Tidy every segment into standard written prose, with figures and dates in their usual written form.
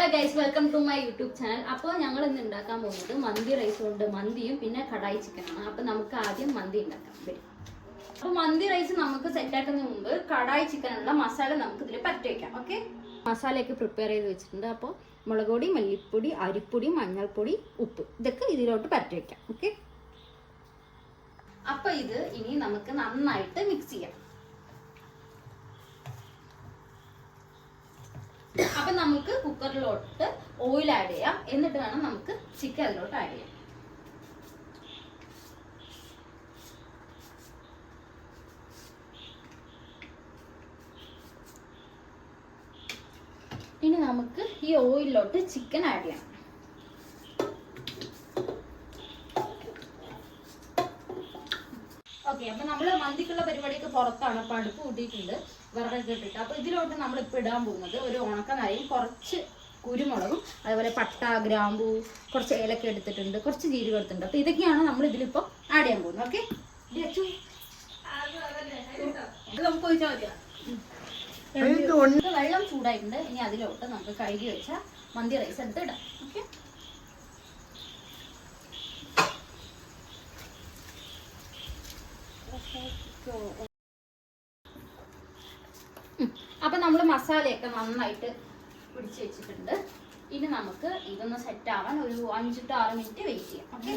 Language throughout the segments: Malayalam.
Hello guys, welcome to my YouTube channel. അപ്പോൾ ഞങ്ങൾ ഇന്ന് ഉണ്ടാക്കാൻ പോകുന്നത് മന്തി റൈസ് കൊണ്ട് മന്തിയും പിന്നെ കടായി ചിക്കനാണ്. അപ്പോൾ നമുക്ക് ആദ്യം മന്തി ഉണ്ടാക്കാം. അപ്പോൾ മന്തി റൈസ് നമുക്ക് സെറ്റാക്കുന്നതിന് മുമ്പ് കടായി ചിക്കനുള്ള മസാല നമുക്ക് ഇതിൽ പറ്റി വയ്ക്കാം. ഓക്കെ, മസാലയൊക്കെ പ്രിപ്പയർ ചെയ്ത് വെച്ചിട്ടുണ്ട്. അപ്പോൾ മുളക് പൊടി, മല്ലിപ്പൊടി, അരിപ്പൊടി, മഞ്ഞൾപ്പൊടി, ഉപ്പ് ഇതൊക്കെ ഇതിലോട്ട് പറ്റി വയ്ക്കാം. ഓക്കെ, അപ്പോൾ ഇത് ഇനി നമുക്ക് നന്നായിട്ട് മിക്സ് ചെയ്യാം. അപ്പൊ നമുക്ക് കുക്കറിലോട്ട് ഓയിൽ ആഡ് ചെയ്യാം. എന്നിട്ട് വേണം നമുക്ക് ചിക്കൻ അതിലോട്ട് ആഡ് ചെയ്യാം. ഇനി നമുക്ക് ഈ ഓയിലിലോട്ട് ചിക്കൻ ആഡ് ചെയ്യാം. ഓക്കെ, അപ്പൊ നമ്മള് മന്തിക്കുള്ള പരിപാടിയൊക്കെ പുറത്താണ്. അപ്പൊ അടുപ്പ് കൂട്ടിയിട്ടുണ്ട്, വിറകൊക്കെ ഇട്ടിട്ട്. അപ്പൊ ഇതിലോട്ട് നമ്മൾ ഇപ്പൊ ഇടാൻ പോകുന്നത് ഒരു ഉണക്കനാരയും കുറച്ച് കുരുമുളകും അതുപോലെ പട്ട, ഗ്രാമ്പൂ, കുറച്ച് ഏലക്ക എടുത്തിട്ടുണ്ട്, കുറച്ച് ജീരകം എടുത്തിട്ടുണ്ട്. അപ്പൊ ഇതൊക്കെയാണ് നമ്മൾ ഇതിലിപ്പോ ആഡ് ചെയ്യാൻ പോകുന്നത്. ഓക്കെ, വെള്ളം ചൂടായിട്ടുണ്ട്. ഇനി അതിലോട്ട് നമുക്ക് കഴുകി വെച്ച മന്തി റൈസ് എടുത്ത് ഇടാം. ഓക്കെ, അപ്പൊ നമ്മൾ മസാലയൊക്കെ നന്നായിട്ട് പിടിച്ചു വെച്ചിട്ടുണ്ട്. ഇനി നമുക്ക് ഇതൊന്ന് സെറ്റ് ആവാൻ ഒരു 5 to 6 മിനിറ്റ് വെയിറ്റ് ചെയ്യാം. ഓക്കെ,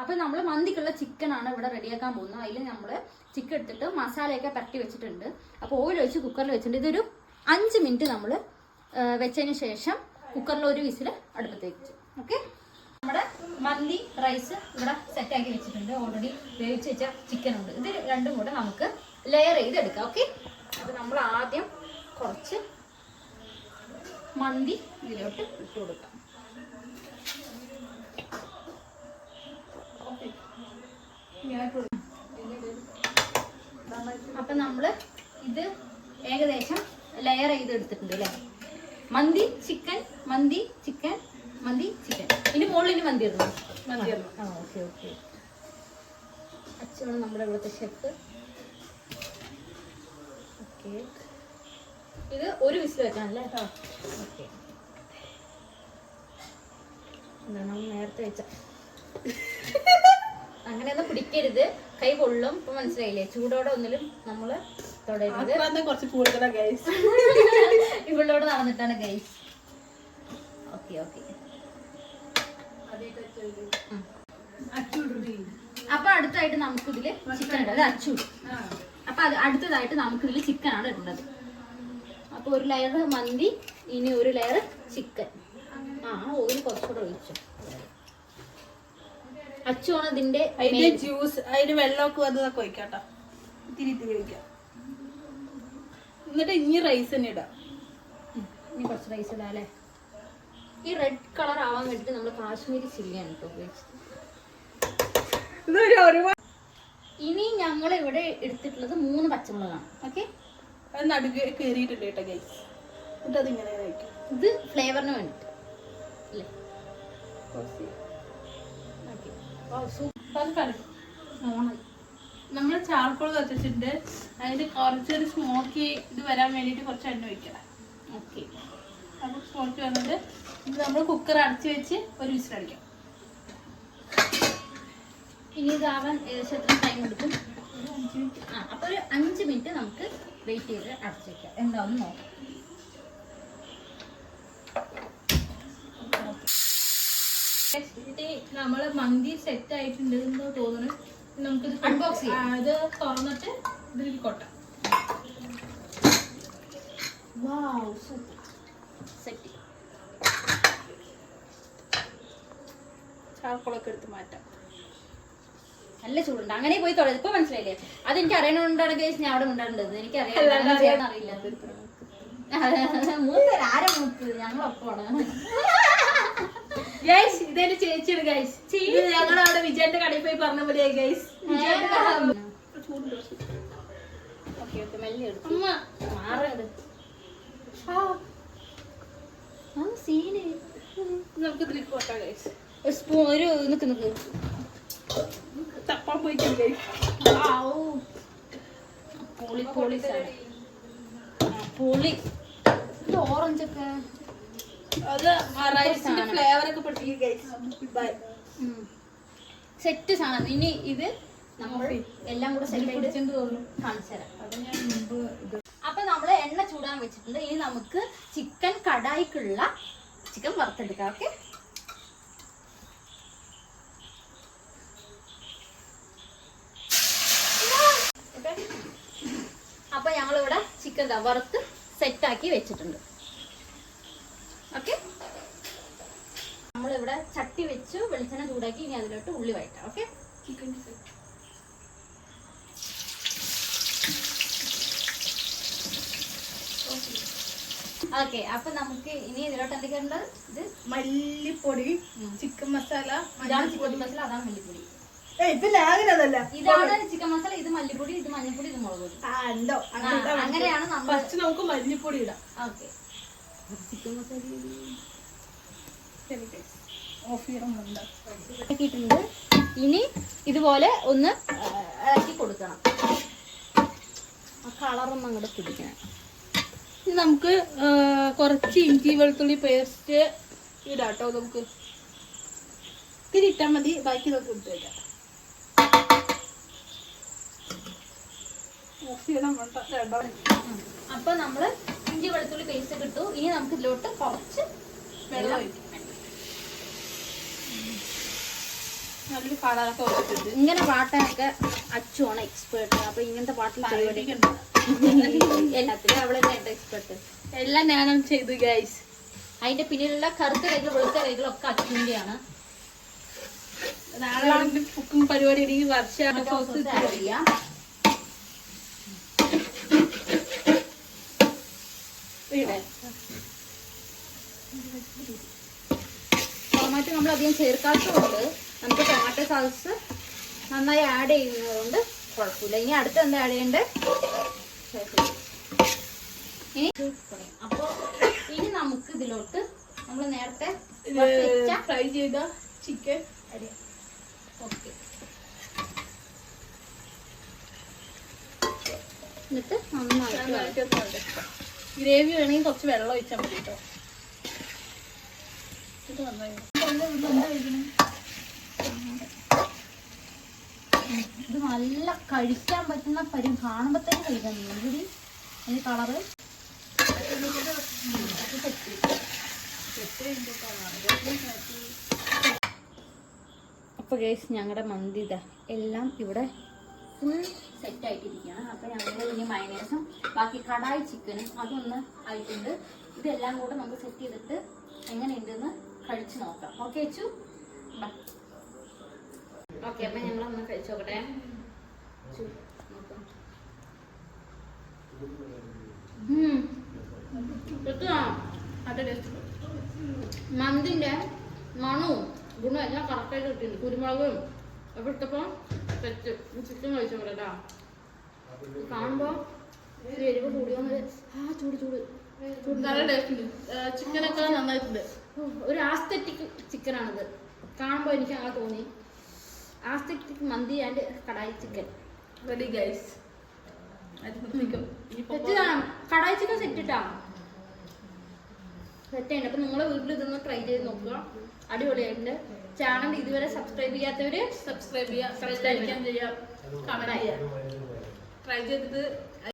അപ്പൊ നമ്മൾ മന്തിക്കുള്ള ചിക്കൻ ആണ് ഇവിടെ റെഡിയാക്കാൻ പോകുന്നത്. അതിൽ നമ്മൾ ചിക്കൻ എടുത്തിട്ട് മസാലയൊക്കെ പരട്ടി വെച്ചിട്ടുണ്ട്. അപ്പോൾ ഓയിൽ ഒഴിച്ച് കുക്കറിൽ വെച്ചിട്ടുണ്ട്. ഇതൊരു 5 മിനിറ്റ് നമ്മൾ വെച്ചതിന് ശേഷം കുക്കറിൽ ഒരു വിസിൽ അടുപ്പത്തേക്ക് വെച്ചു. ഓക്കെ, നമ്മുടെ മന്തി റൈസ് ഇവിടെ സെറ്റാക്കി വെച്ചിട്ടുണ്ട്. ഓൾറെഡി വേവിച്ച് വെച്ച ചിക്കൻ ഉണ്ട്. ഇത് രണ്ടും കൂടെ നമുക്ക് ലെയർ ചെയ്ത് എടുക്കാം. ഓക്കെ, അപ്പോൾ നമ്മൾ ആദ്യം കുറച്ച് മന്തി ഇതിലോട്ട് ഇട്ട് കൊടുക്കാം. അപ്പം നമ്മൾ ഇത് ഏകദേശം ലെയർ ചെയ്ത് എടുത്തിട്ടുണ്ട് അല്ലേ. മന്തി ചിക്കൻ, മന്തി ചിക്കൻ, മന്തി ചിക്കൻ. ഇനി മുകളിൽ മന്തി ഇടണം. ഓക്കെ ഓക്കെ, അച്ഛനാണ് നമ്മുടെ ഇവിടുത്തെ ഷെഫ്. ഓക്കെ, ഇത് ഒരു വിസിൽ വെക്കാനല്ലേ. ഓക്കെ, നമ്മൾ നേരത്തെ വെച്ച അങ്ങനെയൊന്നും പിടിക്കരുത്, കൈ പൊള്ളും. ഇപ്പൊ മനസ്സിലായില്ലേ? ചൂടോടെ ഒന്നിലും നമ്മള് തൊടരുത്. കുറച്ച് കൂടുതലാ ഗൈസ്. ഇവളോട് നടന്നിട്ടാണ് ഗൈസ്. ഓക്കെ ഓക്കെ, അപ്പൊ അടുത്തായിട്ട് നമുക്ക് ഇതില് ചിക്കൻ ഇടത് അച്ചൂട്. അപ്പൊ അത് അടുത്തതായിട്ട് നമുക്ക് ഇതില് ചിക്കൻ ആണ് ഇടേണ്ടത്. അപ്പൊ ഒരു ലെയർ മന്തി, ഇനി ഒരു ലെയർ ചിക്കൻ. ഓയിൽ കുറച്ചുകൂടെ ഒഴിച്ചു. അച്ചുവാണ് ഇതിന്റെ ജ്യൂസ്. അതിന് വെള്ളമൊക്കെ വന്നതൊക്കെ ഒഴിക്കാട്ടോ. ഇത്തിരി ഇത്തിരി ഒഴിക്കാം. എന്നിട്ട് ഇനി റൈസ് തന്നെ ഇടാം. ഇനി കുറച്ച് റൈസ് ഇടാം അല്ലേ. ഈ റെഡ് കളർ ആവാൻ വേണ്ടിട്ട് നമ്മൾ കാശ്മീരി ചില്ലിയാണ് കേട്ടോ ഉപയോഗിച്ചത്. ഇനി ഞങ്ങൾ ഇവിടെ എടുത്തിട്ടുള്ളത് 3 പച്ചമുളകാണ്. ഓക്കെ, അത് നടുക്ക് കയറിയിട്ടുണ്ട് കേട്ടോ ഗൈസ്. എന്നിട്ട് അതിങ്ങനെ കഴിക്കും. ഇത് ഫ്ലേവറിന് വേണ്ടിട്ട് അല്ലേ. നമ്മൾ ചാർക്കോൾ കത്തിച്ചിട്ടുണ്ട്. അതിന് കുറച്ചൊരു സ്മോക്കി ഇത് വരാൻ വേണ്ടിയിട്ട് കുറച്ച് എണ്ണ ഒഴിക്കണം. ഓക്കെ, അപ്പോൾ സ്മോക്കി വന്നിട്ട് ഇത് നമ്മൾ കുക്കർ അടച്ച് വെച്ച് ഒരു വിസിലടിക്കാം. ഇനി ഇതാവാൻ ഏകദേശം എത്ര ടൈം എടുക്കും? അപ്പൊ ഒരു 5 മിനിറ്റ് നമുക്ക് വെയിറ്റ് ചെയ്ത് അടച്ചു വെക്കാം. എന്താണെന്ന് നോക്കാം. നമ്മള് മന്തി സെറ്റ് ആയിട്ടുണ്ട് എന്ന് തോന്നുന്നു. നമുക്കിത് അൺബോക്സ് ചെയ്യാം. ഇത് തുറന്നിട്ട് ഇതിൽ കൊട്ടാം. സെറ്റ് ചാർക്കോളൊക്കെ എടുത്ത് മാറ്റാം. നല്ല ചൂടുണ്ട്. അങ്ങനെ പോയി തൊഴത്. ഇപ്പൊ മനസ്സിലായില്ലേ? അതെനിക്ക് അറിയണോണ്ടാണ് കേസ് ഞാൻ അവിടെ ഉണ്ടാകേണ്ടത്. എനിക്കറിയാം, അറിയില്ല. മൂത്തര് ആരെ മൂത്ത്? ഞങ്ങളൊപ്പമാണ്. ഗൈസ്, ഇതേന്റെ ചേച്ചിയാണ് ഗൈസ്. ഞങ്ങളവിടെ വിജയന്റെ കടയിൽ പോയി പറഞ്ഞ പോലെയായി ഗൈസ്. നമുക്ക് ഇതിലേക്ക് കൊട്ടാം ഗൈസ്. സ്പൂൺ ഒരു നിക്ക് തപ്പാൻ പോയിട്ടുണ്ട് ഗൈസ്. പൊളി പൊളി പൊളി. ഇത് ഓറഞ്ച് ഒക്കെ അത് റൈസിന്റെ ഫ്ലേവർ ഒക്കെ പഠിപ്പിക്കും ഗൈസ്. ബൈ. സെറ്റ് സാധനം. ഇനി ഇത് നമ്മൾ എല്ലാം കൂടെ സെറ്റ് ചെയ്ത് കാണിച്ചു തരാം. അപ്പൊ നമ്മള് എണ്ണ ചൂടാൻ വെച്ചിട്ടുണ്ട്. ഇനി നമുക്ക് ചിക്കൻ കടായിക്കുള്ള ചിക്കൻ വറുത്തെടുക്കാം. ഓക്കെ, അപ്പൊ ഞങ്ങളിവിടെ ചിക്കൻ വറുത്ത് സെറ്റാക്കി വെച്ചിട്ടുണ്ട്. ഓക്കെ, നമ്മളിവിടെ ചട്ടി വെച്ചു, വെളിച്ചെണ്ണ ചൂടാക്കി ഇനി അതിലോട്ട് ഉള്ളി വഴറ്റാം. Okay, okay. അപ്പൊ നമുക്ക് ഇനി ഇതിലോട്ട് എന്തൊക്കെയുണ്ട്? ഇത് മല്ലിപ്പൊടി, ചിക്കൻ മസാല, ഇതാണ് ചിക്കൻ മസാല, അതാണ് മല്ലിപ്പൊടി. ഇതാണ് ചിക്കൻ മസാല, ഇത് മല്ലിപ്പൊടി, ഇത് മഞ്ഞൾപ്പൊടി, ഇത് മുളക് പൊടി. അങ്ങനെയാണ് നമ്മൾ. നമുക്ക് മല്ലിപ്പൊടി ഇടാം. ഓക്കെ, ചിക്കൻ മസാല ഇട്ടിട്ടുണ്ട്. ഇനി ഇതുപോലെ ഒന്ന് ഇളക്കി കൊടുക്കണം. ആ കളറൊന്നും അങ്ങോട്ട് പിടിക്കണം. ഇനി നമുക്ക് കുറച്ച് ഇഞ്ചി വെളുത്തുള്ളി പേസ്റ്റ് ഇടാട്ടോ. നമുക്ക് ഇത്തിരി ഇട്ടാൽ മതി, ബാക്കി നമുക്ക് ഇട്ട് വയ്ക്കാം. അപ്പൊ നമ്മള് ഇഞ്ചി വെളുത്തുള്ളി പേസ്റ്റ് ഒക്കെ ഇട്ടു. ഇനി നമുക്ക് ഇതിലോട്ട് കുറച്ച് വെള്ളം ഒഴിക്കും. നല്ല കളറൊക്കെ വെച്ചിട്ടുണ്ട്. ഇങ്ങനെ പാട്ടൊക്കെ അച്ചുവാണ് എക്സ്പേർട്ട്. അപ്പൊ ഇങ്ങനത്തെ പാട്ടിൽ എല്ലാത്തിലും അവളെ എക്സ്പേർട്ട്. എല്ലാം ഞാനാണ് ചെയ്തു ഗൈസ്. അതിന്റെ പിന്നിലുള്ള കറുത്ത കൈകൾ വെളുത്ത കൈകളൊക്കെ അച്ഛൻ്റെയാണ്. നാളെ കുക്കിംഗ് പരിപാടി ഇടയിൽ വർഷം ടൊമാറ്റോ നമ്മൾ അധികം ചേർക്കാത്തതുകൊണ്ട് നമുക്ക് ടൊമാറ്റോ സോസ് നന്നായി ആഡ് ചെയ്യുന്നതുകൊണ്ട് കുഴപ്പമില്ല. ഇനി അടുത്ത് എന്താ ആഡ് ചെയ്യണ്ടേ? അപ്പൊ ഇനി നമുക്ക് ഇതിലോട്ട് നമ്മൾ നേരത്തെ ഫ്രൈ ചെയ്ത ചിക്കൻ അരിയാം. ഓക്കെ, എന്നിട്ട് നന്നായിട്ട് ഗ്രേവി വേണമെങ്കിൽ കുറച്ച് വെള്ളം ഒഴിച്ചാൽ മതി കേട്ടോ. ഇത് നന്നായി. ഇത് നല്ല കഴിക്കാൻ പറ്റുന്ന കാണുമ്പോ തന്നെ കഴിക്കാൻ ഇവിടെ അതിന് കളറ് അപ്പൊ ഗൈസ് ഞങ്ങളുടെ മന്തി എല്ലാം ഇവിടെ ഫുൾ സെറ്റ് ആയിട്ടിരിക്കുകയാണ്. അപ്പൊ ഞങ്ങൾ ഇനി മയണൈസും ബാക്കി കടായി ചിക്കനും അതൊന്ന് ആയിട്ടുണ്ട്. ഇതെല്ലാം കൂടെ നമുക്ക് സെറ്റ് ചെയ്തിട്ട് എങ്ങനെയുണ്ടെന്ന് കഴിച്ചു നോക്കാം. Okay Achu, okay. അപ്പൊ ഞങ്ങളൊന്ന് കഴിച്ചു നോക്കട്ടെ. മന്തിന്റെ മണവും ഗുണവും എല്ലാം കറക്റ്റായിട്ട് കിട്ടിയിട്ടുണ്ട്. കുരുമുളകും അപ്പൊ ഇട്ടപ്പോ തെറ്റ് ചിക്കൻ കഴിച്ചു നോക്കട്ടാ. കാണുമ്പോ എരിവ് കൂടിയോന്ന് ചൂട് ചൂട് നല്ല ടേസ്റ്റ് ഉണ്ട്. ചിക്കനൊക്കെ നന്നായിട്ടുണ്ട്. ഒരു ആസ്തെറ്റിക് ചിക്കനാണിത്. കാണുമ്പോ എനിക്ക് അങ്ങനെ തോന്നി. ആസ്തെറ്റിക് മന്തി and kadai chicken ready guys. Kadai chicken set ഇട്ടാ സെറ്റ് ചെയ്യണ്ട. അപ്പൊ നിങ്ങളെ വീട്ടിൽ ഇതൊന്ന് ട്രൈ ചെയ്ത് നോക്കുക. അടിപൊളിയായിട്ടുണ്ട്. ചാനൽ ഇതുവരെ സബ്സ്ക്രൈബ് ചെയ്യാത്തവര് സബ്സ്ക്രൈബ് ചെയ്യുക, ചെയ്യാം, കമന്റ് ചെയ്യുക, ട്രൈ ചെയ്തിട്ട്